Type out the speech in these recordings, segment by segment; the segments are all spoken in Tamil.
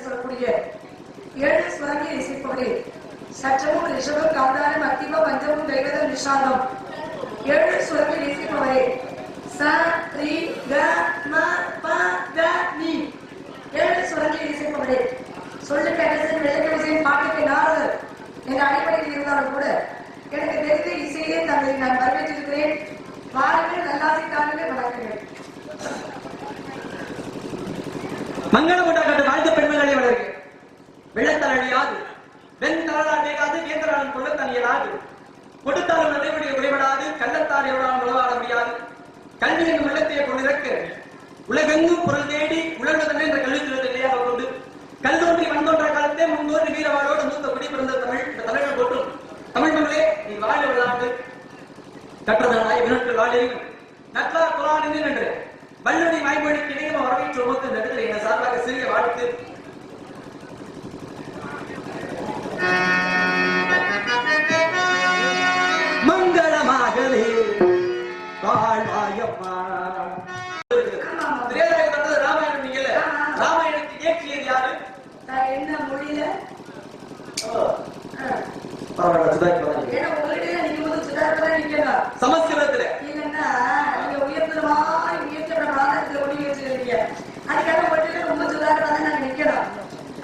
சொல்லக்கூடிய 7 ஸ்வரங்களை இசைப்பவரே. சற்றமும் ரிஷபம் கௌதாரம் அத்திவம் பஞ்சமும் தைவதம் நிஷாதம் 7 ஸ்வரங்களை இசைப்பவரே. ச ரி க ம ப த நி 7 ஸ்வரங்களை இசைப்பவரே. சொல்லுக்கு அகசன் வெள்ளக்கவிசையின் பாட்டுக்கு நாரதர் என்ற அடிப்படையில் இருந்தாலும் கூட எனக்கு தெரிந்த இசையிலே தங்களை நான் வரவேற்றிருக்கிறேன். வாருங்கள், நல்லாசி தாருங்கள், வணக்கங்கள். மங்களம் உண்டாகட்டு. வாழ்ந்த பெண்மகளை வளர்க. வெள்ளத்தால் அழியாது, வெண்தவளால் வேகாது, வேந்தராளன் கொள்ளத்தான் இயலாது, கொடுத்தாலும் நடைமுறை குறைபடாது, கள்ளத்தார் எவராலும் உழவாட முடியாது. கல்வி என்னும் வெள்ளத்தையே கொண்டிருக்க உலகெங்கும் பொருள் தேடி உலகத்தன்மை என்ற கல்வி திட்டத்தை நிலையாக கொண்டு கல்தோன்றி வந்தோன்ற காலத்தே முன்னோர் வீரவாளோடு மூத்த குடி பிறந்த தமிழ் இந்த தமிழர்கள் போற்றும் தமிழ் மகளே, நீ வாழ விளையாண்டு கற்றதனாய் வினற்கள் வாழறியும் நற்றா குரானின் என்று வல்லுனை வாய்மொழிக்கு இணையம் வரவேற்று உமக்கு நடுவில் என சார்பாக சிறிய வாழ்த்து. மங்களமாகவே வாழ்வாயம்மா. ராமாயணம். நீங்கள ராமாயணத்தை இயற்றியது யாரு? என்ன மொழியில? சமஸ்கிருதத்துல இல்லன்னா நீங்க உயர்த்தமா உயர்த்தப்பட பிராணத்துல ஒளி வச்சிருக்கீங்க. அதுக்காக மட்டும் ரொம்ப சுதாரணமாக நாங்க நிக்கணும்.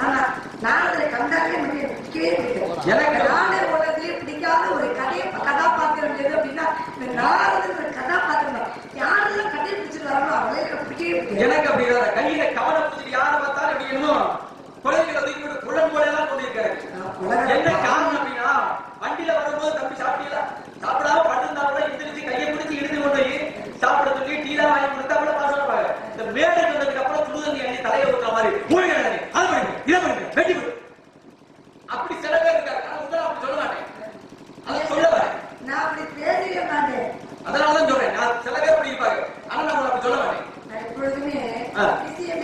ஆனா நான் அதுல கண்டாலே பிடிக்கவே பிடிக்கும். எனக்கு நானே உலகத்திலேயே பிடிக்காத ஒரு கதாபாத்திரம் எது அப்படின்னா இந்த நாரதன்ற கதாபாத்திரம். யாரெல்லாம் கதையை பிடிச்சிட்டு வராங்களோ அவளே பிடிக்கவே பிடிக்கும். எனக்கு அப்படி கையில கவலை பிடிச்சிட்டு யாரை பார்த்தாலும் அப்படி என்னமோ குழந்தைகளை தூக்கி குழம்பு போல எல்லாம் கொண்டிருக்காரு. என்ன காரணம் அப்படின்னா வண்டியில வரும்போது தம்பி சாப்பிட்டீங்களா, சாப்பிடாம படுந்தாப்புல எந்திரிச்சு கையை பிடிச்சி இழுத்து கொண்டு போய் சாப்பிட சொல்லி டீலாம் வாங்கி கொடுத்தா கூட பாசமா இந்த மேடை வந்ததுக்கு அப்புறம் சுடுதண்ணி அள்ளி தலையை ஊத்துற மாதிரி மூழ்கி அது பண்ணுங்க இதை பண்ணுங்க வெட்டி கொடு அப்படி சில பேர் இருக்காரு. நான் அப்படி சொல்ல மாட்டேன், அதை சொல்ல வரேன். நான் அப்படி பேசவே மாட்டேன். அதனாலதான் சொல்றேன். நான் சில பேர் அப்படி இருப்பாங்க, ஆனா நான் அப்படி சொல்ல மாட்டேன். நான் எப்பொழுதுமே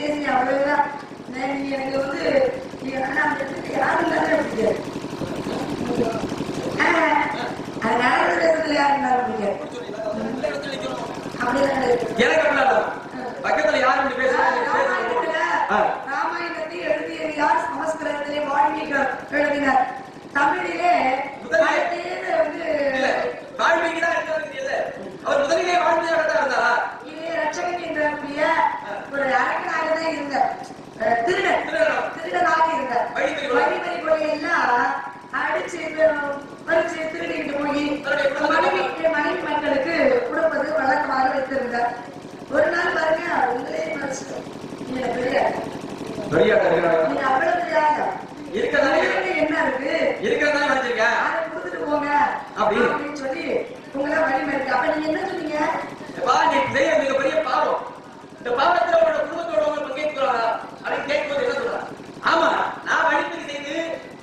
பேசி அவ்வளவுதான். நீங்க எனக்கு வந்து யாரும் இல்லாத பிடிக்காது. அது நடந்த பேசுறதுல யாரும் இருந்தாலும் பிடிக்காது. அப்படிதான் பக்கத்துல யாரும் ராமாயணத்தை எழுதியது யார்? சமஸ்கிருதத்திலே வால்மீகி எழுதினார். தமிழிலே வால்மீகி தான் அவர் முதலிலே வாழ்க்கையாக தான் இருந்தாரா? இதே ரட்சகன் என்றக்கூடிய ஒரு அரக்கனாக தான் இருந்தார். திருடனாக இருந்தார். வழிமறி கொலையெல்லாம் அடிச்சு பறிச்சு திருடிட்டு போய் மனைவி மக்களுக்கு கொடுப்பது வழக்கமாக வைத்திருந்தார். ஒரு நாள் பாருங்க, உங்களே மறைச்சிட்டோம். நீங்க பெரியார், நீங்க அவ்வளவு பெரியார் என்ன இருக்கு இருக்கிறதா அதை கொடுத்துட்டு போங்க அப்படின்னு சொல்லி உங்களை வழிமறிக்கு. அப்ப நீங்க என்ன சொன்னீங்க? மிகப்பெரிய பாவம். இந்த பாவத்துல உங்களோட குடும்பத்தோட பங்கேற்கிறாரா அப்படின்னு கேட்கும்போது என்ன சொல்றாங்க? ஆமா, நான் வழிமறி செய்து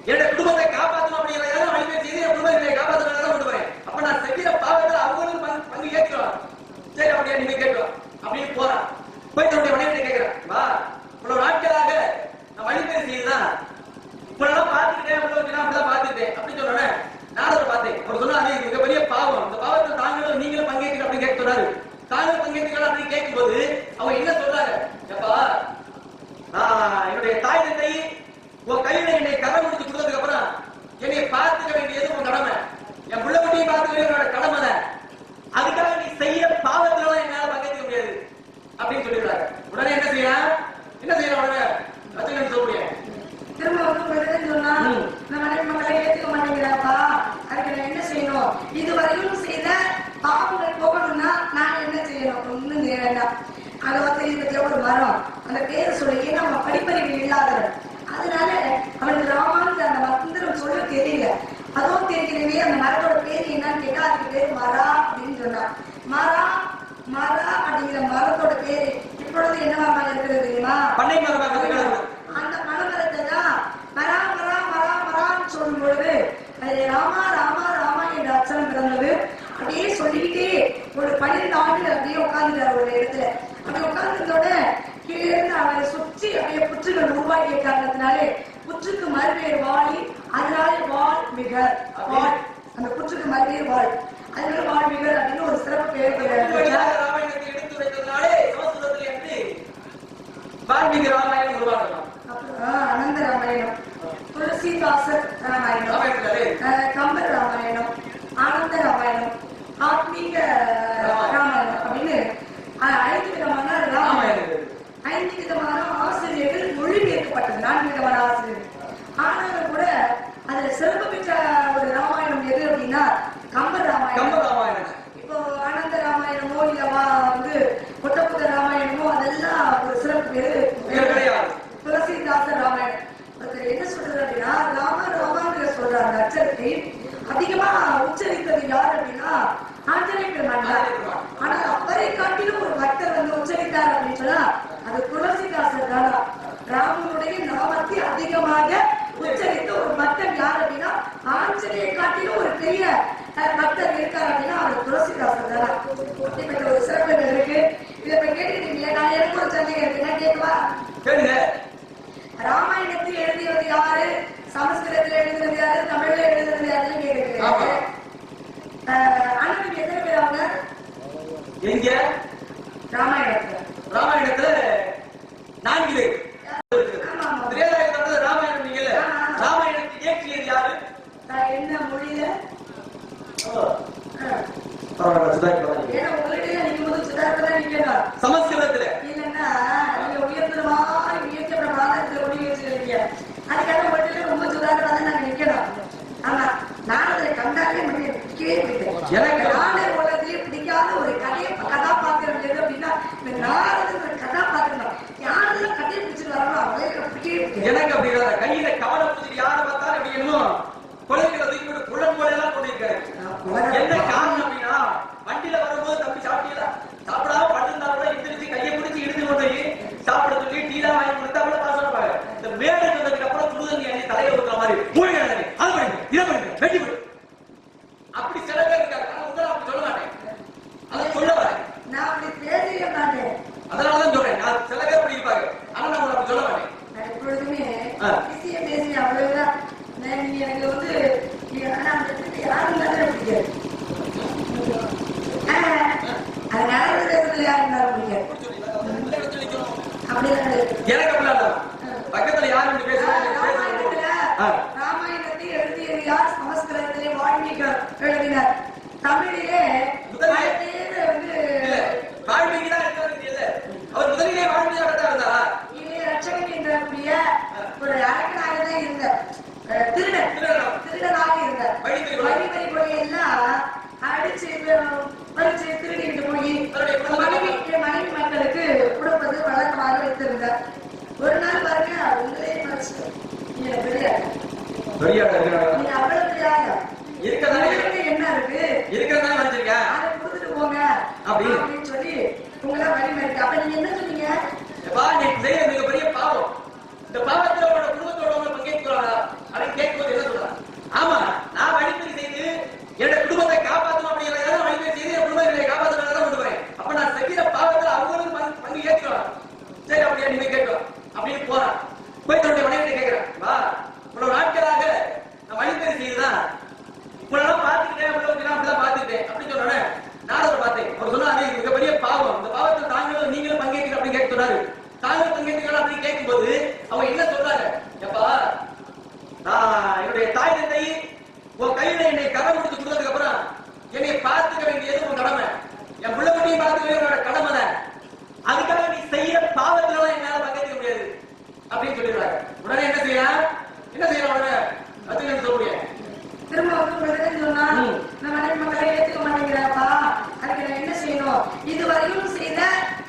என்னோட குடும்பத்தை காப்பாற்றணும் அப்படிங்கிறத வழிமறி செய்து என் குடும்பத்தை காப்பாற்றணும் விடுவேன். அப்ப நான் செய்கிற பாவத்துல அவங்களும் பங்கு ஏற்கிறான். சரி, அப்படியா நீங்க கேட்கலாம் அப்படின்னு போறான். போய் தன்னுடைய மனைவியை கேட்கிறேன், வா இவ்வளவு நாட்களாக நான் வழிமறி செய்துதான் இப்பெல்லாம் பார்த்துக்கிட்டேன், அப்படிதான் பார்த்துக்கிட்டேன் அப்படின்னு சொன்னோன்னே நானும் பார்த்தேன். அவர் சொன்னாரு, இது மிகப்பெரிய பாவம், இந்த பாவத்தை தாங்களும் நீங்களும் பங்கேற்க அப்படின்னு கேட்க சொன்னாரு. தாங்களும் பங்கேற்க அப்படின்னு கேட்கும்போது அவங்க என்ன சொல்றாங்க? எப்பா, நான் என்னுடைய தாய் தந்தை உன் கையில என்னை கதை முடிச்சு கொடுத்ததுக்கு அப்புறம் என்னை பார்த்துக்க வேண்டியது உன் கடமை, என் பிள்ளை குட்டியை பார்த்துக்க என்னோட கடமை தான். அதுக்காக நீ செய்யற பாவத்துல என்னால பங்கேற்க முடியாது அப்படின்னு சொல்லிடுறாங்க. உடனே என்ன செய்யலாம்? உடனே ரச்சகன் சொல்ல முடியாது. திரும்ப வந்து சொன்னா இந்த மனைவி மக்களை ஏத்துக்க மாட்டேங்கிறாப்பா, அதுக்கு நான் என்ன செய்யணும்? இதுவரையும் செய்த பாவங்கள் போகணும்னா நான் என்ன செய்யணும்? ஒண்ணும் வேண்டாம். அதை வந்து ஒரு மரம், அந்த பேர் சொல்லி, ஏன்னா அவன் படிப்பறிவு இல்லாதவன். அதனால அவனுக்கு ராமான்னு அந்த மந்திரம் சொல்ல தெரியல. அதுவும் தெரியலவே அந்த மரத்தோட பேர் என்னன்னு கேட்டா அதுக்கு பேர் மரா அப்படின்னு சொன்னான். மரா மரா அப்படிங்கிற மரத்தோட பேரு இப்பொழுது என்னவா இருக்கிறது தெரியுமா? பண்ணை மரம். அந்த பனைமரத்தை தான் மரா மரா மரா மரான்னு சொல்லும் பொழுது அது ராமா ராமா ராமா என்ற அச்சரம் பிறந்தது. அப்படியே சொல்லிக்கிட்டே ஒரு 12 ஆண்டுகள் அப்படியே உட்கார்ந்துட்டார் ஒரு இடத்துல. அப்படி உட்கார்ந்ததோட கீழே இருந்து அவரை சுற்றி அப்படியே புற்றுகள் உருவாக்கிய காரணத்தினாலே புற்றுக்கு மறுபேர் வாழி, அதனால வாழ் மிகர். வாழ், அந்த புற்றுக்கு மறுபேர் வாழ், அதனால வாழ் மிகர் அப்படின்னு ஒரு சிறப்பு பேர் ராமாயணத்தை எடுத்து வைத்ததுனாலே சமஸ்கிருதத்தில் வால்மீகி ராமாயணம் உருவாக்கலாம். அனந்த ராமாயணம், துளசிதாசர் ராமாயணம், கம்பர் ராமாயணம், ஆனந்த ராமாயணம், ஆத்மீக ராமாயணம் அப்படின்னு 5 விதமான ராமாயணம். 5 விதமான ஆசிரியர்கள் மொழிபெயர்க்கப்பட்டது, 4 விதமான ஆசிரியர்கள். ஆனாலும் கூட அதுல சிறப்பு பெற்ற ஒரு ராமாயணம் எது அப்படின்னா கம்பர் ராமாயணம். இப்போ ஆனந்த ராமாயணமோ இல்ல வந்து புத்த ராமாயணமோ அதெல்லாம் ஒரு சிறப்பு பேரு கிடையாது. துளசிதாசர் ராமாயணம். ஒருத்தர் என்ன சொல்றாரு அப்படின்னா ராமாங்கிற சொல்ற அந்த அச்சரத்தை அதிகமா உச்சரித்தது யார் அப்படின்னா ஆஞ்சநேய பெருமான். ஆனா அவரை காட்டிலும் ஒரு பக்தர் வந்து உச்சரித்தார் அப்படின்னு சொன்னா அது துளசிதாசர் தான். ராமனுடைய நாமத்தை அதிகமாக உச்சரித்த ஒரு பக்தர் யார் அப்படின்னா ஆஞ்சநேய காட்டிலும் ஒரு பெரிய பக்தர் இருக்கார் அப்படின்னா அவர் துளசிதாசர் தான். அப்படிப்பட்ட ஒரு சிறப்பு இருக்கு. இதை போய் கேட்டுக்கிட்டீங்களா? நான் எனக்கு ஒரு சந்தேகம் இருக்கு, என்ன கேட்கவா? ராமாயணத்தை எழுதியது யாரு, சமஸ்கிருதத்துல எழுதுறது யாரு, தமிழ்ல எழுதுறது யாருன்னு கேட்குறீங்க. அண்ணனுக்கு எத்தனை பேர் அவங்க? எங்க ராமாயணத்துல 4 பேர். ராமாயணம் நீங்கல்ல, ராமாயணத்தை இயற்றியது யாரு? என்ன மொழியில? சமஸ்கிருதத்துல இல்லன்னா நீங்க உயர்ந்தமா இயற்ற பாதத்துல ஒளி வச்சிருக்கீங்க. அதுக்காக மட்டும் ரொம்ப சுதாரணமா நாங்க நிக்கணும். ஆமா, நான் அதை கண்டாலே எனக்கு நானே உலகத்திலேயே பிடிக்காத ஒரு கதாபாத்திரம் எது அப்படின்னா இந்த நாரதுங்கிற கதாபாத்திரம். யாரெல்லாம் கதையை பிடிச்சிட்டு வரணும் அவங்களுக்கு பிடிக்கவே எனக்கு அப்படி கையில கவலை பிடிச்சிட்டு யாரை பார்த்தாலும் அப்படி என்னமோ குழந்தைகளை குழம்பு போல எல்லாம் கொண்டிருக்காரு. என்ன காரணம் அப்படின்னா வண்டியில வரும்போது தம்பி சாப்பிட்டீங்களா, சாப்பிடாம படுந்தா கூட எந்திரிச்சு கையை பிடிச்சி இழுத்து கொண்டு சாப்பிட சொல்லி டீலா வாங்கி கொடுத்தா கூட பாசப்பாங்க. இந்த மேடை சொன்னதுக்கு அப்புறம் சுடுதண்ணி அள்ளி தலையை ஊத்துற மாதிரி மூழ்கி அது பண்ணுங்க இதை பண்ணுங்க வெட்டி போடு அப்படி சில பேர் இருக்காங்க. ஆனா உங்களை அப்படி சொல்ல மாட்டேன், அதை சொல்ல வரேன். நான் அப்படி பேசவே மாட்டேன், அதனாலதான் சொல்றேன். நான் சில பேர் அப்படி இருப்பாங்க, ஆனா நான் உங்களை அப்படி சொல்ல மாட்டேன். நான் எப்பொழுதுமே பேசி அவ்வளவுதான். நீங்க எனக்கு வந்து யாரும் பிடிக்காது. அது நடந்து யாரு இருந்தாலும் பிடிக்காது. அப்படிதான் எனக்கு அப்படிலாம் பக்கத்துல யாரு ராமாயணத்தை எழுதியது யார்? சமஸ்கிருதத்திலே வால்மீகி எழுதினார். தமிழிலே வால்மீகி தான் இல்ல, அவர் முதலிலே வால்மீகியாக தான் இருந்தாரா? இளைய ரட்சகன் என்றக்கூடிய ஒரு அரக்கனாக தான் இருந்தார். திருடனாக இருந்தார். வழிபறி கொலையெல்லாம் அடிச்சு பறிச்சு திருடிட்டு போய் மனைவி மக்களுக்கு கொடுப்பது வழக்கமாக வைத்திருந்தார். ஒரு நாள் பாருங்க உங்களே மறைச்சு நீங்க அவ்வளவு பெரியாங்க என்ன இருக்கு இருக்கிறதா வச்சிருக்க அதை கொடுத்துட்டு போங்க அப்படின்னு சொல்லி உங்களா வழிமறிக்க. அப்ப நீங்க என்ன சொன்னீங்க? மிகப்பெரிய பாவம். இந்த பாவத்துல உங்களோட குடும்பத்தோட பங்கேற்கிறாரா அப்படின்னு கேட்கும்போது என்ன சொல்றாங்க? ஆமா, நான் வழிபறி செய்து என்னோட குடும்பத்தை காப்பாற்றணும் அப்படிங்கிறத வழிபறி செய்து என் குடும்பத்தை காப்பாற்றணும் கொண்டு வரேன். அப்ப நான் செய்கிற பாவத்துல அவங்களும் பங்கு ஏற்றுக்கலாம். சரி, அப்படியா நீங்க கேட்கலாம் அப்படின்னு போறான். போய் தன்னுடைய மனைவி கேட்கிறேன், வா இவ்வளவு நாட்களாக நான் வழிபறி செய்துதான் உங்களெல்லாம் பார்த்துக்கிட்டேன், அப்படிதான் பார்த்துக்கிட்டேன் அப்படின்னு சொன்னோன்னே நானும் பார்த்தேன். அவர் சொன்னாரு மிகப்பெரிய பாவம், இந்த பாவத்தில் தாங்களும் நீங்களும் பங்கேற்க அப்படின்னு கேட்க சொன்னாரு. தாங்களும் பங்கேற்கிறோம் அப்படின்னு கேட்கும்போது அவங்க என்ன சொல்றாங்க? எப்பா நான் என்னுடைய தாய் தந்தை உன் கையில என்னை கடன் கொடுத்து கொடுத்ததுக்கு அப்புறம் என்னை பார்த்துக்க வேண்டியது உன் கடமை, என் பிள்ளை குட்டியை பார்த்துக்க என்னோட கடமை தான். அதுக்காக நீ செய்யற பாவத்தினால என்னால பங்கேற்க முடியாது அப்படின்னு சொல்லிடுறாங்க. உடனே என்ன செய்யலாம் உடனே அதுக்கு சொல்ல முடியாது. திரும்ப வந்து சொன்னா இந்த மனைவி மக்களை ஏற்றுக்க மாட்டேங்கிறாப்பா, அதுக்கு நான் என்ன செய்யணும்? இதுவரையும் செய்த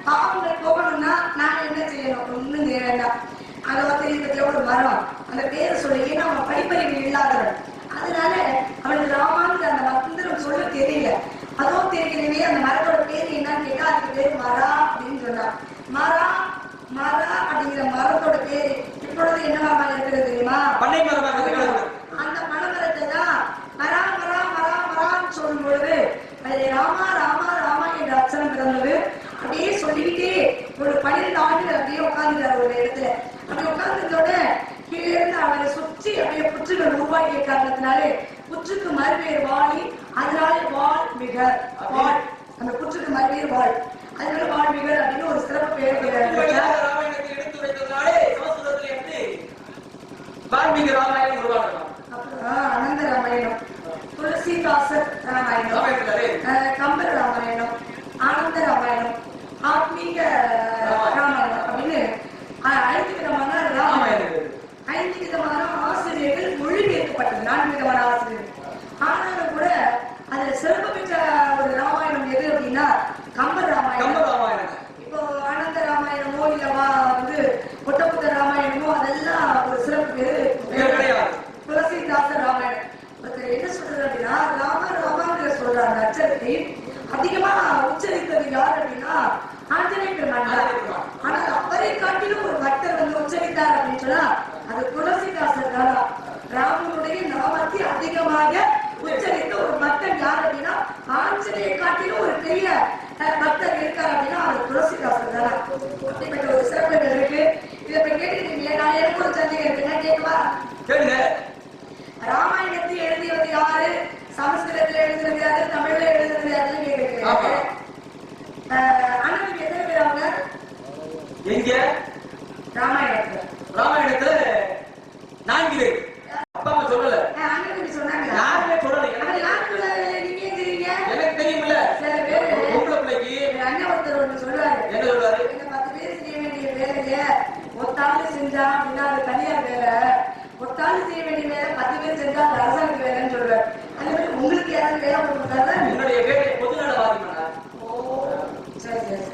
பாவங்கள் போகணும்னா நான் என்ன செய்யணும்? ஒண்ணும் வேண்டாம். அதை வந்து ஒரு மரம் அந்த பேரை சொல்லி, ஏன்னா அவன் படிப்பறிவு இல்லாதவன். அதனால அவனுக்கு ராமான்னு அந்த மந்திரம் சொல்ல தெரியல. அதுவும் தெரியலவே அந்த மரத்தோட பேரு என்னன்னு கேட்டா அதுக்கு பேரு மரா அப்படின்னு சொன்னான். மரா அப்படிங்கிற மரத்தோட பேரு இப்பொழுது என்னவா இருக்கிறது தெரியுமா? பண்ணை மரம். அந்த மரமரத்தை தான் மரான்னு சொல்லும் பொழுது அது ராமா ராமா ராமா என்ற அச்சரம் பிறந்தது. அப்படியே சொல்லிக்கிட்டே ஒரு 12 ஆண்டுகள் அப்படியே உட்கார்ந்துட்டார் ஒரு இடத்துல. அப்படி உட்கார்ந்ததோட கீழே இருந்து அவரை சுற்றி அப்படியே புற்றுகள் உருவாக்கிய காரணத்தினாலே புற்றுக்கு மறுபேர் வாழி, அதனாலே வாழ் மிக வாழ், அந்த புற்றுக்கு மறுபேர் வாழ், அதனால வாழ் மிகர் அப்படின்னு ஒரு சிறப்பு பேர். ராமாயணத்தை எடுத்து வைத்ததுனாலே சமஸ்கிருதத்திலே வந்து வால்மீகி ராமாயணம் உருவாக்கலாம். அப்புறம் அனந்த ராமாயணம், துளசிதாசர் ராமாயணம், கம்பர் ராமாயணம், ஆனந்த ராமாயணம், ஆத்மீக ராமாயணம் அப்படின்னு 5 விதமான ராமாயணம். 5 விதமான ஆசிரியர்கள் மொழிபெயர்க்கப்பட்டது, 4 விதமான ஆசிரியர்கள். ஆனாலும் கூட அதுல சிறப்பு பெற்ற ஒரு ராமாயணம் எது அப்படின்னா கம்பர் ராமாயணம். இப்போ ஆனந்த ராமாயணமோ இல்லவா ஒட்டப்புத்த ராமாயணமோ அதெல்லாம் ஒரு சிறப்பு பேரு கிடையாது. துளசிதாசர் ராமாயணம். ஒருத்தர் என்ன சொல்றாரு அப்படின்னா ராமாங்கிற சொல்ற அந்த அச்சரத்தை அதிகமா உச்சரித்தது யார் அப்படின்னா ஆஞ்சநேய பெருமான். ஆனால் அவரை காட்டிலும் ஒரு பக்தர் உச்சரித்தார் அப்படின்னு சொன்னா அது துளசிதாசர் தான். ராமனுடைய நாமத்தை அதிகமாக உச்சரித்த ஒரு பக்தன் யார் அப்படின்னா ஆஞ்சநேய காட்டிலும் ஒரு பெரிய பக்தர் இருக்கார் அப்படின்னா அது துளசிதாசர் தான். அப்படிப்பட்ட ஒரு சிறப்புகள் இருக்கு. இதை போய் கேட்டுக்கிட்டீங்களே, நான் எனக்கு ஒரு சந்தேகம் இருக்கு, என்ன கேட்கவா? ராமாயணத்தை எழுதியது யாரு, சமஸ்கிருதத்துல எழுதுறது யாரு, தமிழ்ல எழுதுறது யாருன்னு கேட்கிறேன். ஆனா நீங்க எத்தனை பேர் அவங்க எங்க ராமாயணத்துல 4 பேர். அப்பா அம்மா சொல்லல, அண்ணன் சொன்னாங்க. யாருமே சொல்லல. நீங்க தெரியுங்க, எனக்கு தெரியும்ல. சில பேர் பொம்பளை பிள்ளைக்கு அண்ணன் ஒருத்தர் ஒண்ணு சொல்றாரு. என்ன சொல்றாரு? 10 பேர் செய்ய வேண்டிய வேலைய ஒத்தாள் செஞ்சா அப்படின்னா அது தனியார் வேலை, ஒத்தாள் செய்ய வேண்டிய வேலை 10 பேர் செஞ்சா அது அரசாங்க வேலைன்னு சொல்றாரு. அதே மாதிரி உங்களுக்கு யாராவது வேலை கொடுத்தாரு? என்னுடைய வேலை பொதுநலவாதி. சரி சரி,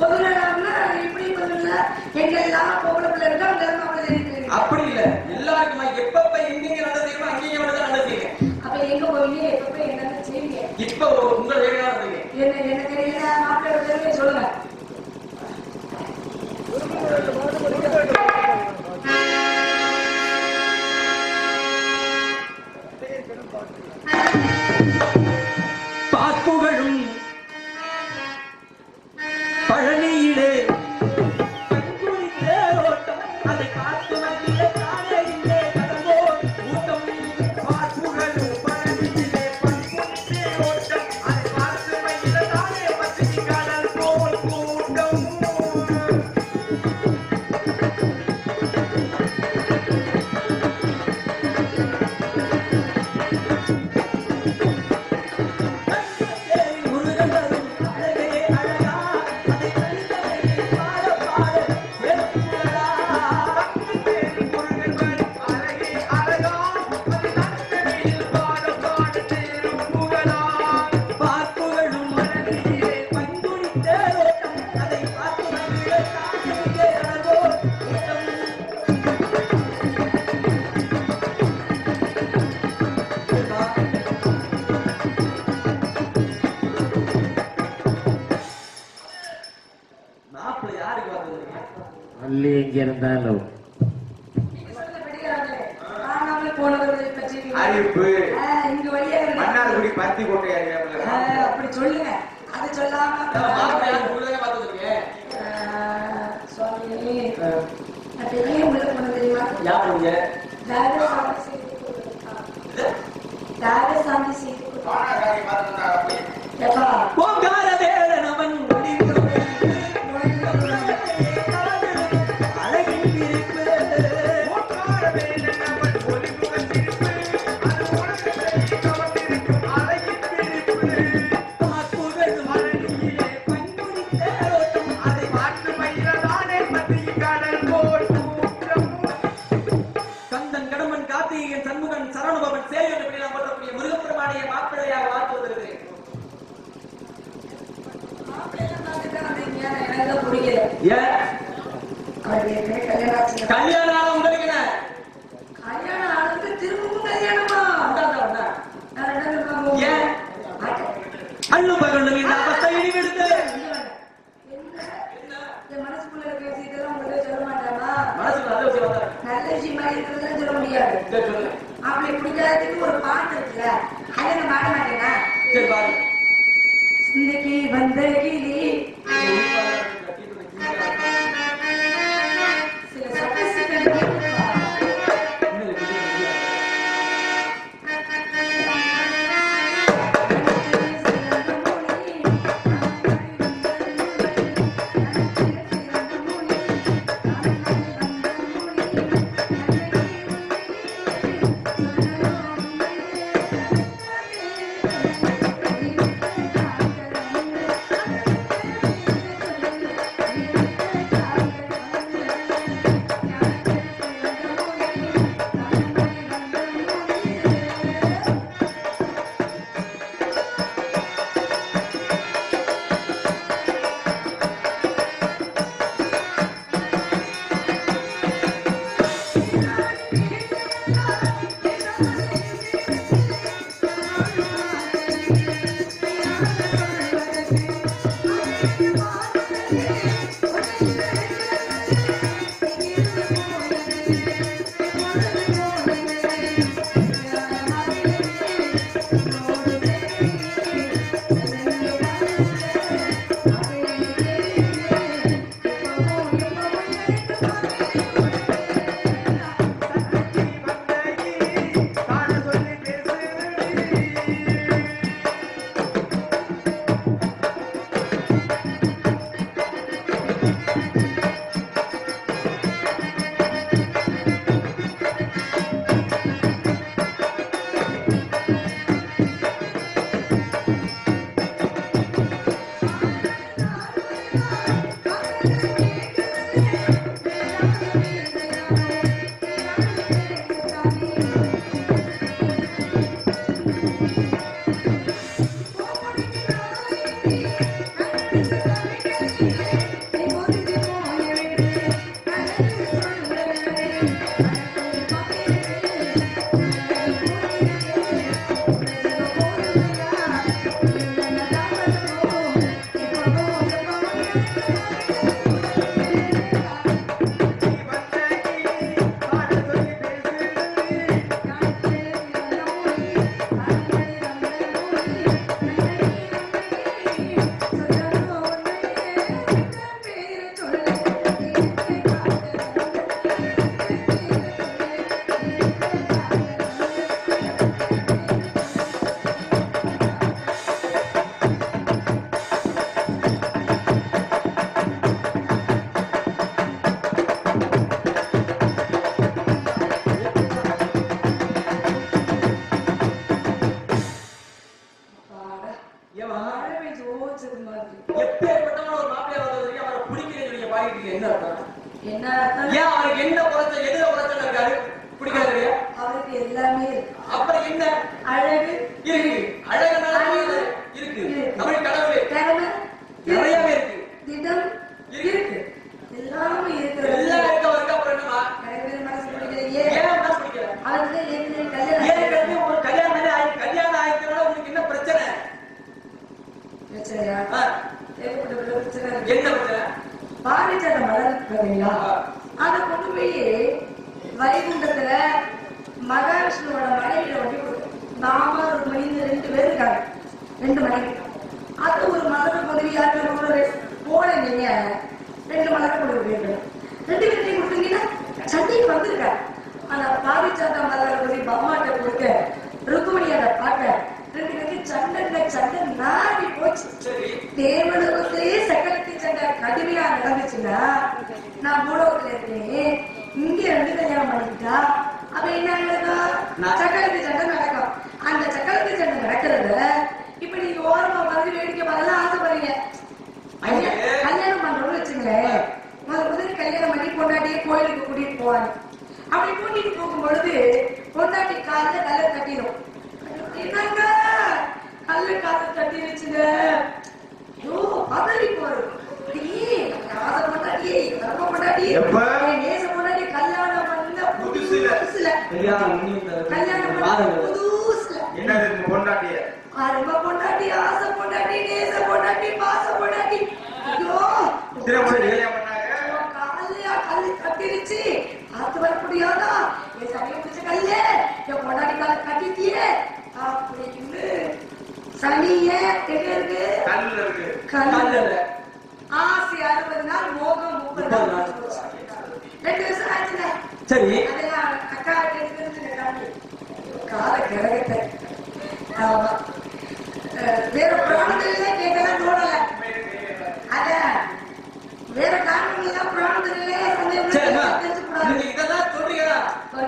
பொதுநலம்னா இப்படி பொதுநல எங்க எல்லாம் பொம்பளை பிள்ளை இருக்கா அங்க இருந்து அப்படி தெரியுது. அப்படி இல்ல, எல்லாருக்குமா எப்பப்ப எங்க நல்லது செய்யணும் அங்கேயே வந்து நல்லது செய்யுங்க. அப்ப எங்க போவீங்க, எப்பப்ப என்னென்ன செய்வீங்க? இப்ப உங்க வேலையா இருக்கீங்க. என்ன தெரியல, மாப்பிள்ளை பேருமே சொல்லுங்க. பாப்புகளும் பழனியிலே அதை பார்த்து வந்திலே காலையிலே கடந்தோ ஊட்டம். பார்ப்புகளும் பழனியிலே பண்புண்டே ஓட்டம், அதை பார்த்து வந்திலே தானே பற்றி கடல் போல் கூட்டம். அள்ளி எங்க இருந்தாலும் அறிவிப்பு மன்னார்குடி பருத்தி கோட்டை அப்படி சொல்லுங்க. அது சொல்லாம பெரிய உள்ள போன தெரியுமா? தாரசாமி செய்து கல்யாணம் உங்களுக்கு என்ன? கல்யாணம் ஆனது திரும்பவும் கல்யாணமா? அண்ணு பகலும் இந்த அவஸ்தை இடிவிடுத்து மனசுக்குள்ள இருக்க விஷயத்தெல்லாம் உங்களுக்கு சொல்ல மாட்டானா? மனசுக்குள்ள நல்ல விஷயம் வந்தா நல்ல விஷயமா இருக்கிறதுலாம் சொல்ல முடியாது. அப்படி பிடிக்காததுக்கு ஒரு பாட்டு இருக்குல்ல, அதை நான் பாட மாட்டேனா? சரி பாருங்க. இன்னைக்கு வந்த கிளி சில சட்டசிக்கல் ஏமா மழை பெய்ஞ்சு ஓச்சது மாதிரி. எப்பேற்பட்டவன ஒரு மாப்பிள்ளை வந்தது அவரை பிடிக்கலன்னு நீங்க பாக்கிட்டு என்ன அர்த்தம்? என்ன அர்த்தம்? ஏன் அவருக்கு என்ன குறைச்ச எதுல குறைச்சல் இருக்காரு பிடிக்காது இல்லையா? அவருக்கு எல்லாமே இருக்கு. அப்புறம் என்ன அழகு இருக்கு? அழகுனால இருக்கு. தமிழ் கடவுளே திறமை நிறையவே இருக்கு. திடம் இருக்கு. எல்லாமே இருக்கிறது. எல்லாம் இருக்கவருக்கு அப்புறம் என்னமா? நிறைய பேர் மனசு பிடிக்கலையே. ஏன் மனசு பிடிக்கல? அவருக்கு ஏற்கனவே கல்யாணம் ஏற்கனவே ஒரு கல்யாணம் ஆயிருக்கனால உங்களுக்கு என்ன பிரச்சனை? பிரச்சனையா? ஆ, ஏகப்பட்ட பிரச்சனை இருக்கு. என்ன பிரச்சனை? பாரிஜாத மலர் பார்த்தீங்களா? அதை கொண்டு போய் வைகுண்டத்துல மகாவிஷ்ணுவோட மனைவியில ஒட்டி கொடுத்தோம். நாம ஒரு மனித 2 பேர் இருக்காங்க. 2 மனைவி. அது ஒரு மலர் உதவியாக போல நீங்க 2 மலர் கொண்டு போயிருக்கணும். 2 பேர்த்தையும் கொடுத்தீங்கன்னா சண்டைக்கு வந்திருக்காரு. ஆனா பாரிஜாத மலர் போய் பம்மாட்ட கொடுக்க ருக்குமணியாட பார்க்க 2 பேருக்கு சண்டை நாடி போச்சு. சரி, தேவலோகத்திலேயே சக்கரத்தி சண்டை கடுமையா நடந்துச்சுன்னா நான் பூலோகத்துல இருக்கேன். இங்க 2 கல்யாணம் பண்ணிக்கிட்டா அப்ப என்ன நடக்கும்? சக்கரத்தி சண்டை நடக்கும். அந்த சக்கரத்தி சண்டை நடக்கிறத இப்ப நீங்க ஓரமா வந்து வேடிக்கை பார்க்கலாம் ஆசைப்படுறீங்க. கல்யாணம் பண்றோம்னு வச்சுங்களேன். முதல் கல்யாணம் பண்ணி பொண்டாட்டியே கோயிலுக்கு கூட்டிட்டு போவாங்க. அப்படி கூட்டிட்டு போகும் பொழுது பொண்டாட்டி கால கல்ல கட்டிடும். என்னங்க கல்லு காத்து தட்டி வச்சுங்க. ஐயோ பதறி போறது. ஆசை பொண்டாட்டியே கர்ம பொண்டாட்டி நேச பொண்டாட்டி கல்யாணம் பண்ண புதுசுல கல்யாணம் பண்ண புதுசுல என்னது பொண்டாட்டிய கர்ம பொண்டாட்டி ஆசை பொண்டாட்டி நேச பொண்டாட்டி பாச பொண்டாட்டி. ஐயோ கல்லு கட்டிருச்சு. காத்து வர முடியாதா? என் சனியை பிடிச்ச கல்லு என் பொண்டாட்டி கால கட்டிட்டியே அப்படின்னு சனிய எங்க இருக்கு? கல்லுல இருக்கு. கல்லுல ஆசை 60 நாள் மோகம் 30 நாள் 2 வருஷம் ஆச்சுங்க. சரி, அதெல்லாம் அக்கா எடுத்து கால கிரகத்தை ஆமா வேற பிராணத்திலே கேட்கலாம் தோணல. அத வேற காரணங்கள்லாம் பிராணத்திலே நீங்க இதெல்லாம் சொல்றீங்களா?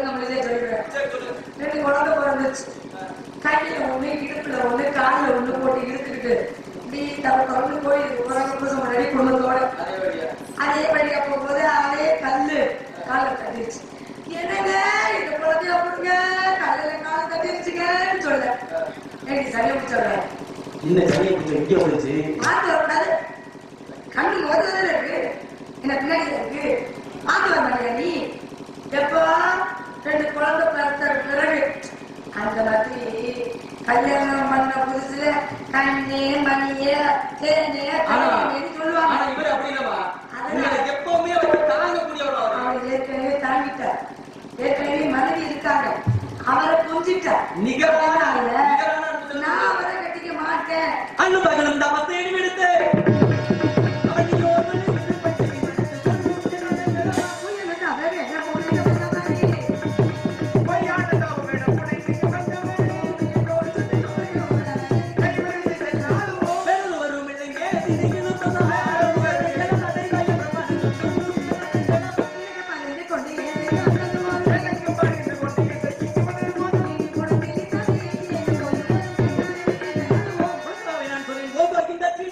நம்மளே சொல்றேன். சரி, சொல்லுங்க. 2 குழந்தை பிறந்துச்சு. கையில 1 இடுப்புல 1 காலில் 1 போட்டு இழுத்துக்கிட்டு இப்படி தொடர்ந்து கோயிலுக்கு போறாங்க. புதுசு முன்னாடி குடும்பத்தோட அதே வழியா போகும்போது அதே கல்லு காலை தட்டிருச்சு. என்னங்க இந்த குழந்தைய கொடுங்க கல்லுல காலை தட்டிருச்சுங்கன்னு சொல்ல எனக்கு சரியா சொல்றேன். இந்த சனியை இங்கே போச்சு. பார்த்து வரக்கூடாது. கண்ணு முதல்ல இருக்கு. என்ன பின்னாடி இருக்கு. பார்த்து வர மாட்டியா நீ? எப்போ 2 குழந்தை பிறந்த பிறகு அந்த மாதிரி கல்யாணம் பண்ண புதுசுல கண்ணே மணியே தேனே சொல்லுவாங்க. ஆனா இவர் அப்படி இல்லமா, உங்களுக்கு எப்பவுமே அவர் தாங்கக்கூடியவர். அவர் ஏற்கனவே தாங்கிட்டார். ஏற்கனவே மனைவி இருக்காங்க. அவரை புரிஞ்சுட்டார். நிகரான நான் அவரை கட்டிக்க மாட்டேன். அண்ணு பகலும் தான் தேடி விடுத்து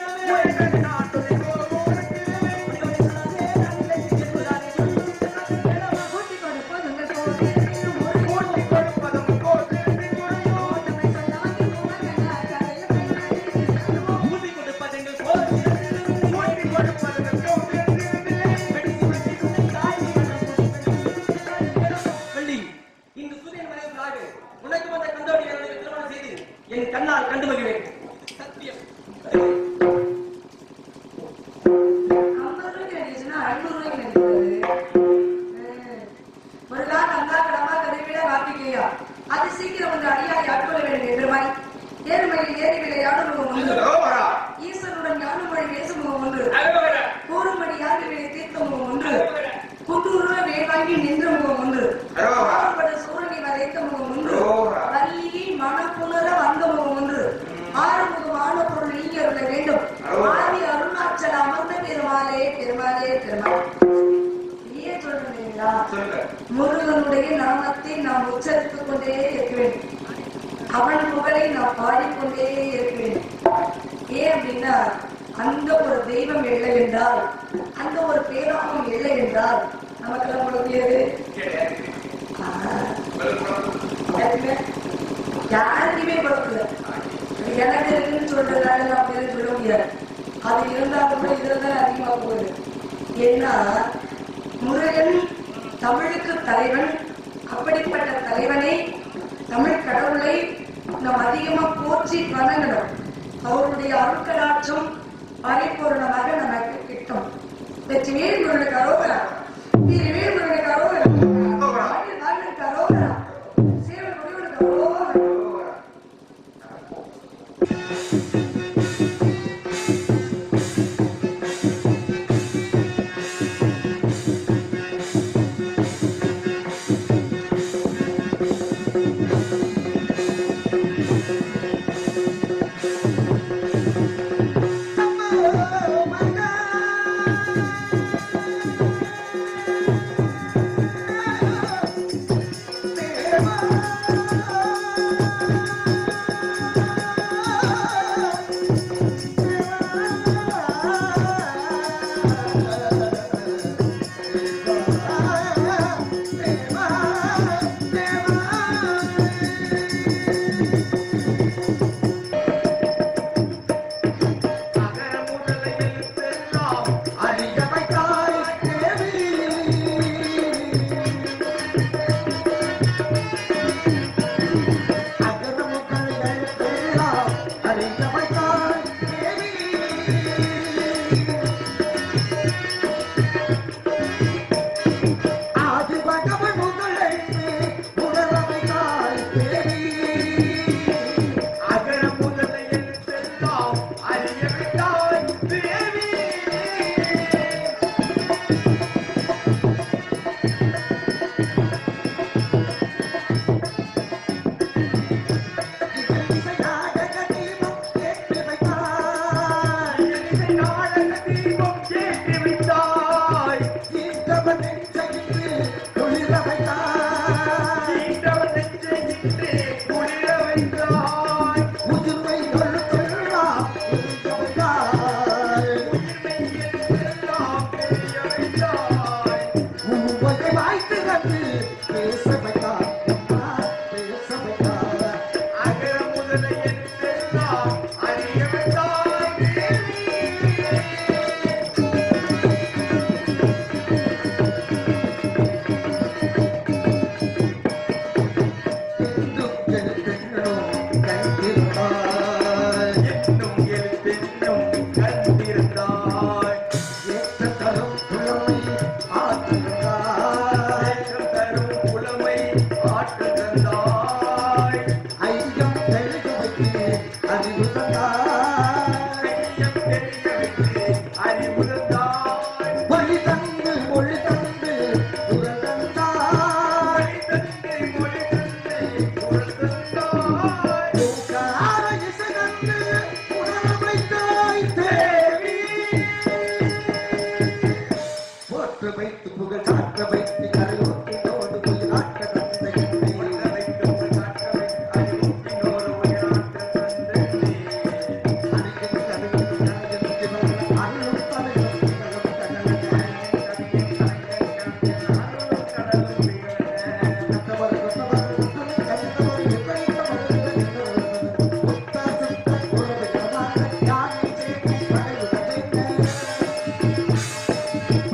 நான் சொல்றேன் வணங்கி நின்ற முகம் ஒன்று, அரோகரா. பாடுபட சூரனை வதைத்த முகம் ஒன்று, அரோகரா. வள்ளியை மனப்புணர வந்த முகம் ஒன்று, ஆறுமுகமான பொருள் நீங்க அருள வேண்டும். அரோகரா. ஆதி அருணாச்சல அமர்ந்த பெருமாளே பெருமாளே பெருமாள். ஏன் சொல்றீங்களா? சொல்லுங்க. முருகனுடைய நாமத்தை நாம் உச்சரித்துக் கொண்டே இருக்க வேண்டும். அவன் புகழை நாம் பாடிக்கொண்டே இருக்க வேண்டும். ஏன் அப்படின்னா அந்த ஒரு தெய்வம் இல்லை என்றால், அந்த ஒரு பேராமம் இல்லை என்றால் நமக்கெல்லாம் முடியாது. யாருக்குமே கொடுக்கல. எனக்கு இருக்குன்னு சொல்றதால நான் பேரு சொல்ல முடியாது. அது இருந்தாலும் கூட இதுல தான் அதிகமா போகுது. ஏன்னா முருகன் தமிழுக்கு தலைவன். அப்படிப்பட்ட தலைவனை, தமிழ் கடவுளை நாம் அதிகமா போற்றி வணங்கணும். அவருடைய அருட்கடாட்சம் பரிபூர்ணமாக நமக்கு கிட்டும். வெற்றிவேல் முருகனுக்கு அரோகரா. வீரவேல் முருகனுக்கு அரோகரா. வாழனுக்கு அரோகரா. சேவல் முருகனுக்கு அரோகரா.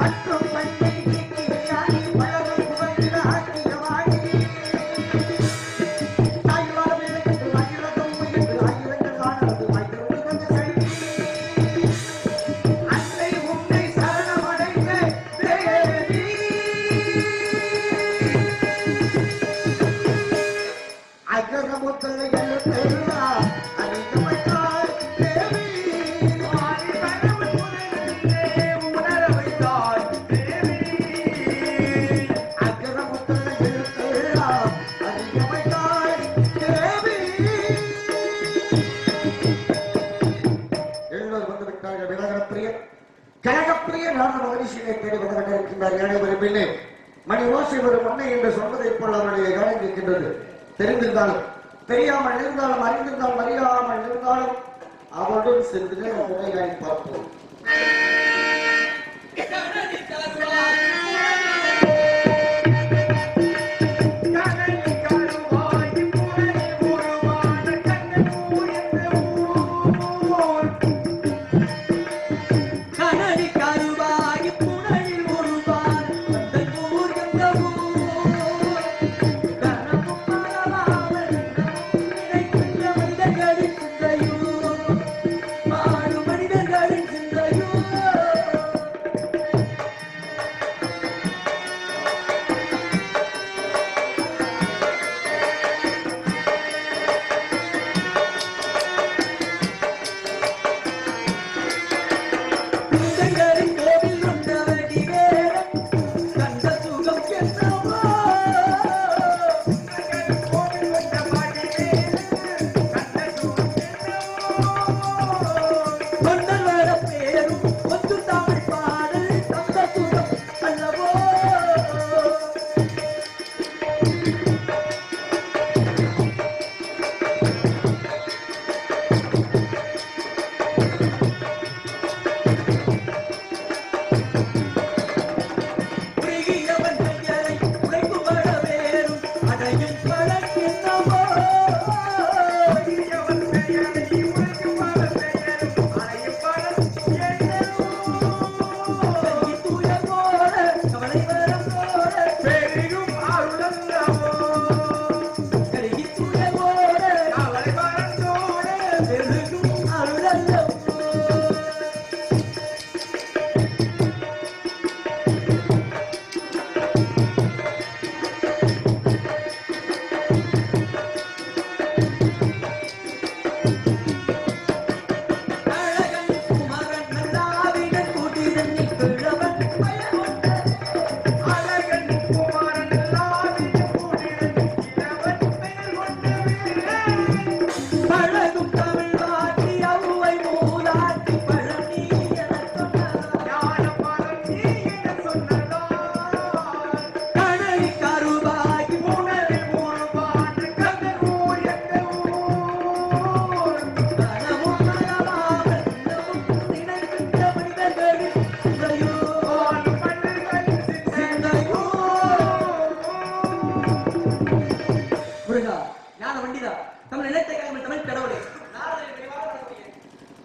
பற்றும் பண்ணை மகரிஷியை தேடி வந்து இருக்கின்றார். ஏழை ஒரு பெண்ணே மணி ஓசை வரும் மண்ணை என்று சொல்வதைப் போல் அவருடைய காலம் இருக்கின்றது. தெரிந்திருந்தாலும் தெரியாமல் இருந்தாலும் அறிந்திருந்தாலும் அறியாமல் இருந்தாலும் அவருடன் சென்று முறையாய் பார்ப்போம்.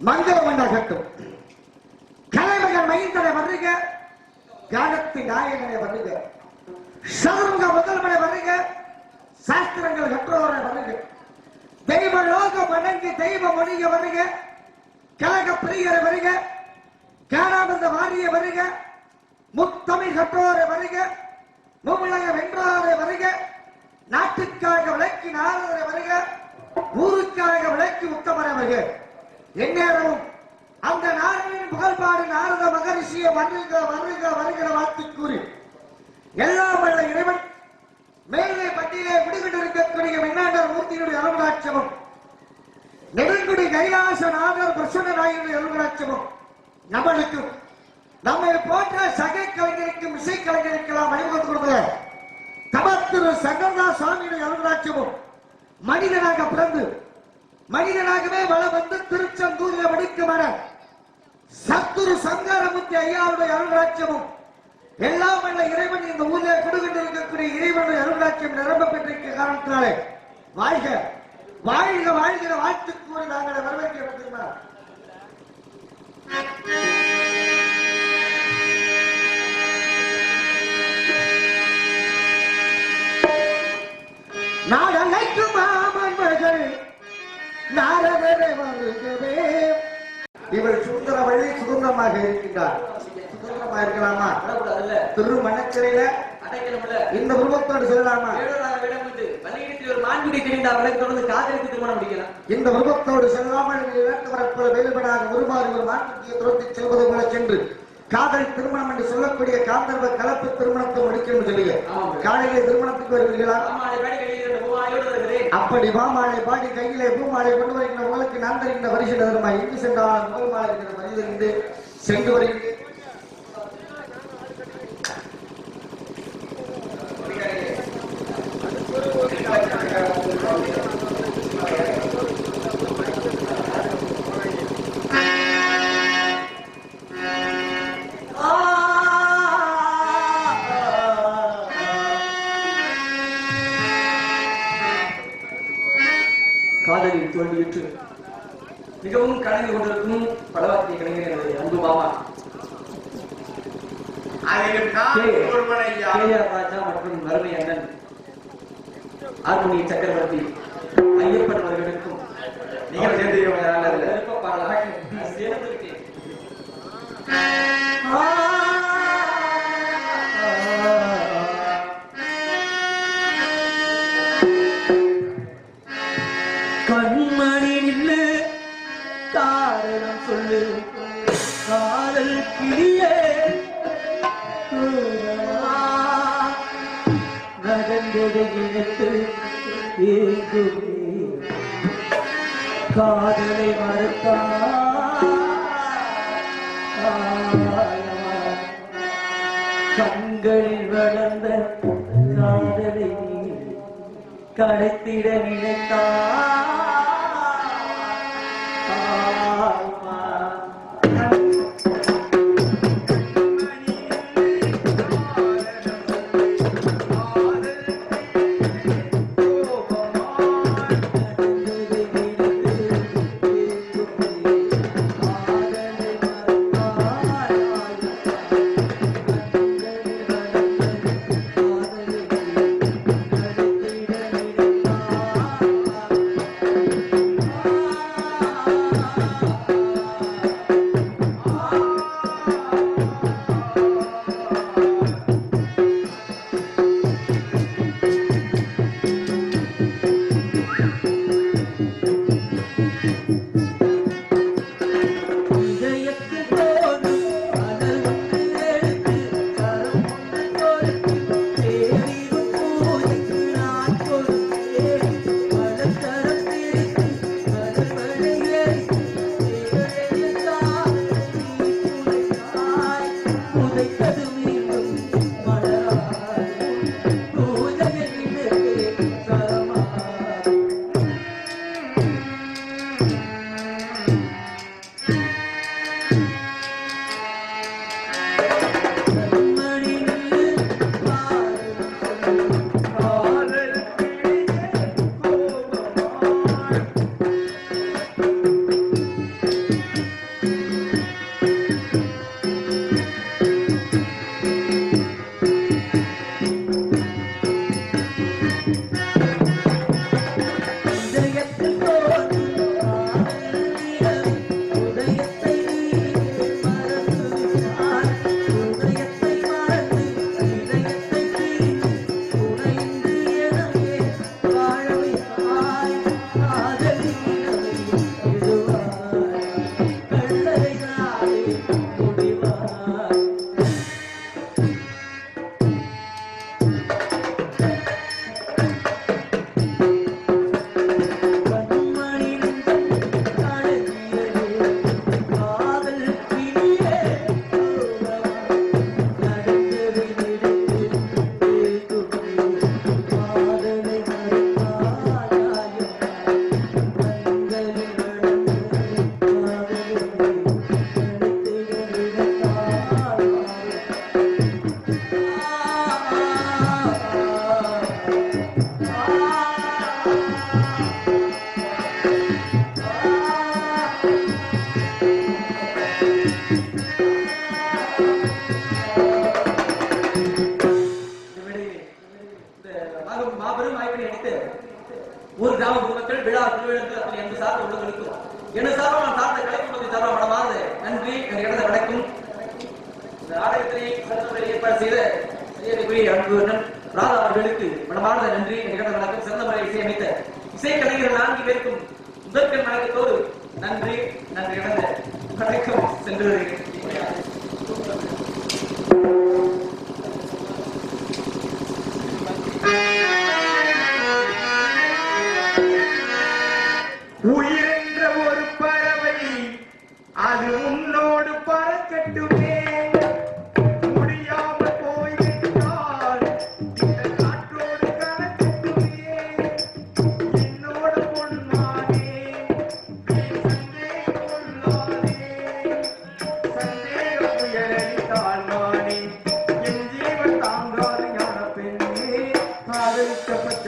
மங்களமண்டாகட்டும். கலைமகன் மைந்தனை வருக, கானத்தின் நாயகனை வருக, சதுரங்க முதல்வனை வருக, சாஸ்திரங்கள் கற்றோரை வருக, தெய்வ லோகம் வணங்கி தெய்வ மொழிய வருக, கழக பிரியரை வருக, காணாமந்த வாரிய வருக, முத்தமிழ் கற்றோரை வருக, மும்முலக வென்றாரை வருக, நாட்டுக்காக விளக்கி நாரதரை வருக, ஊருக்காக விளக்கி உத்தமரை வருக. எந்நேரமும் அந்த நாரதனின் புகழ்பாடு நாரத மகரிஷியை வருக வருக வருகிற வாழ்த்து கூறி எல்லாம் வல்ல இறைவன் மேலே பட்டியலே குடிகொண்டிருக்கக்கூடிய வெண்ணாண்டர் மூர்த்தியுடைய அருளாட்சமும் நெடுங்குடி கைலாசநாதர் பிரசன்னராயனுடைய அருளாட்சமும் நம்மளுக்கும் நம்மை போன்ற சகை கலைஞருக்கும் இசை கலைஞருக்கெல்லாம் வழிவகுத்து கொடுக்கிற தமத்திரு சங்கரதாஸ் சுவாமியுடைய அருளாட்சமும் மனிதனாக பிறந்து மனிதனாகவே வளம் வந்து திருச்செந்தூரில் வடிக்குமான சத்துரு சங்காரமுத்தி ஐயாவுடைய அருள்ராட்சியமும் எல்லாம் வல்ல இறைவன் இந்த ஊரில் குடுகின்றிருக்கக்கூடிய இறைவனுடைய அருள்ராட்சியம் நிரம்ப பெற்றிருக்க காரணத்தினாலே வாழ்க வாழ்க வாழ்கிற வாழ்த்து கூறி நாங்கள் வரவேற்கிறோம். நாடலைக்கும் மாமன்மகள் நாரதரை வருகவே. இவள் சுந்தரவள்ளி சுதந்திரமாக இருக்கின்றார். சுதந்திரமாக இருக்கலாமா? திருமணச்சிறையில இந்த உருவத்தோடு சொல்லலாமா? இந்த உருவத்தோடு செல்லாமல் வேலுமனாக உருமாறி ஒரு மான்குட்டியை துரத்தி செல்வது போல சென்று காதல் திருமணம் என்று சொல்லக்கூடிய காந்தர்வ கலப்பு திருமணத்தை முடிக்கணும் சொல்லிய காலையிலே திருமணத்துக்கு வருவீர்களா? அப்படி மாமாலை பாடி கையிலே பூமாலை கொண்டு வருகின்ற உங்களுக்கு நான் தருகின்ற பரிசு தருமா? எங்கு சென்றால் முதல் மாலை இருக்கிற மனிதர் சென்று வருகின்ற காதலில் தோல்வியுற்று மிகவும் கலந்து கொண்டிருக்கும் படவாக்கிய கலைஞர் எனது அன்பு மாமா கேஆர் ராஜா மற்றும் மருமை அண்ணன் ஆர்மோனி சக்கரவர்த்தி ஐயப்பன் அவர்களுக்கும் நீங்கள் சேர்ந்து விருப்ப பாடலாக சேர்ந்திருக்கேன். கண்மணி நின்று காரணம் சொல்லு காதல் கிளியே நகர்ந்ததை நினைத்து காதலை மறுத்தா கண்களில் வளர்ந்த காதலை கடைத்திட நினைத்தா மாபெரும் வாய்ப்பை அளித்து ஊர் கிராம பொதுமக்கள் விழா திருவிழாக்கள் அப்படி என்று சார்ந்த உள்ளவர்களுக்கும் என்ன சார்பாக நான் சார்ந்த கலைக்குழுவின் சார்பாக மனமார்ந்த நன்றி என் இடத்தை வணக்கம். இந்த ஆலயத்தை சிறந்த ஏற்பாடு செய்த செய்யக்கூடிய அன்பு ராதா அவர்களுக்கு மனமார்ந்த நன்றி என் இடத்தை வணக்கம். சிறந்த முறையை இசையமைத்த இசைக்கலைஞர்கள் 4 பேருக்கும் முதற்கண் வணக்கத்தோடு நன்றி நன்றி இழந்த வணக்கம் சென்று வருகிறேன். உயிரென்ற ஒரு பறவை அது உன்னோடு பறக்கட்டுமே, முடியாமல் போய்விட்டால் இந்த காற்றோடு கலக்கட்டுமே. என்னோடு பொன்மானே சந்தேகம் கொள்ளாதே, சந்தேகம் உயரடித்தால் நானே என் ஜீவன் தாங்காது ஞான பெண்ணே, ஆதரிக்கப்பட்ட